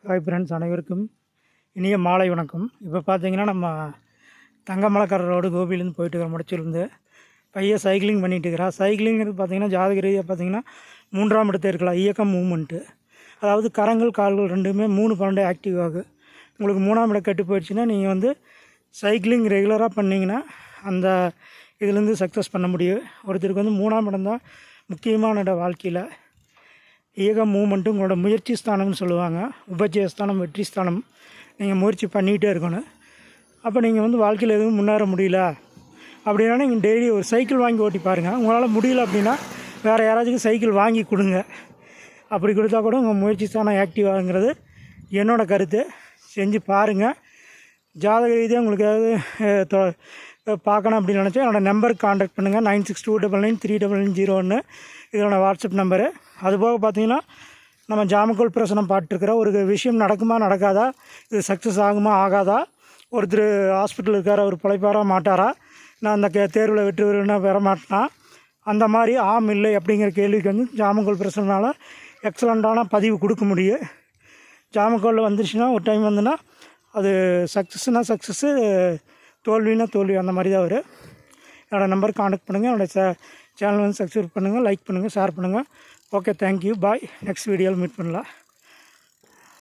Hi friends, அனைவருக்கும் இனிய மாலை வணக்கம். இப்போ பார்த்தீங்கன்னா நம்ம தங்கமலைக்கரை ரோடு கோபிலேருந்து போயிட்டு இருக்கிற முடிச்சிருந்து பையன் சைக்கிளிங் பண்ணிகிட்டு இருக்கிறான். சைக்கிளிங்கிறது பார்த்தீங்கன்னா ஜாதக ரீதியாக பார்த்தீங்கன்னா 3ஆம் இடத்தை இருக்கலாம் இயக்கம் மூமெண்ட்டு. அதாவது கரங்கள் கால்கள் ரெண்டுமே 3 ஆக்டிவ் ஆகும். உங்களுக்கு 3ஆம் இடம் கெட்டு போயிடுச்சுன்னா நீங்கள் வந்து சைக்கிளிங் ரெகுலராக பண்ணிங்கன்னா அந்த இதுலேருந்து சக்ஸஸ் பண்ண முடியும். ஒருத்தருக்கு வந்து 3ஆம் இடம் தான் முக்கியமான இடம் வாழ்க்கையில். இயக்கம் மூமெண்ட்டு உங்களோட முயற்சி ஸ்தானம்னு சொல்லுவாங்க. உபஜய ஸ்தானம், வெற்றி ஸ்தானம். நீங்கள் முயற்சி பண்ணிகிட்டே இருக்கணும். அப்போ நீங்கள் வந்து வாழ்க்கையில் எதுவும் முன்னேற முடியல அப்படின்னா நீங்கள் டெய்லி ஒரு சைக்கிள் வாங்கி ஓட்டி பாருங்கள். உங்களால் முடியல அப்படின்னா வேறு யாராச்சும் சைக்கிள் வாங்கி கொடுங்க. அப்படி கொடுத்தா கூட உங்கள் முயற்சி ஸ்தானம் ஆக்டிவ் ஆகுங்கிறது என்னோடய கருத்து. செஞ்சு பாருங்கள். ஜாதக ரீதியாக உங்களுக்கு ஏதாவது பார்க்கணும் அப்படின்னு நினச்சா என்னோடய நம்பருக்கு கான்டாக்ட் பண்ணுங்கள். 9629939901 இதோட வாட்ஸ்அப் நம்பரு. அதுபோக பார்த்தீங்கன்னா நம்ம ஜாமக்கோல் பிரசனம் பாட்டுருக்கிற ஒரு விஷயம் நடக்குமா நடக்காதா, இது சக்ஸஸ் ஆகுமா ஆகாதா, ஒருத்தர் ஹாஸ்பிட்டல் இருக்கார், அவர் பிழைப்பாரா மாட்டாரா, நான் அந்த தேர்வில் வெற்றி பெறுவேன்னா பெற மாட்டேனா, அந்த மாதிரி ஆம் இல்லை அப்படிங்கிற கேள்விக்கு வந்து ஜாமக்கோல் பிரசனால் எக்ஸலண்ட்டான பதிவு கொடுக்க முடியும். ஜாமக்கோலில் வந்துருச்சுன்னா ஒரு டைம் வந்துன்னா அது சக்ஸஸ்னால் சக்ஸஸ்ஸு, தோல்வின்னா தோல்வி, அந்த மாதிரி தான் வரும். என்னோடய நம்பர் கான்டாக்ட் பண்ணுங்கள். என்னோடய சேனல் வந்து சப்ஸ்கிரைப் பண்ணுங்கள், லைக் பண்ணுங்கள், ஷேர் பண்ணுங்கள். ஓகே, தேங்க்யூ, பாய். நெக்ஸ்ட் வீடியோவில் மீட் பண்ணலாம்.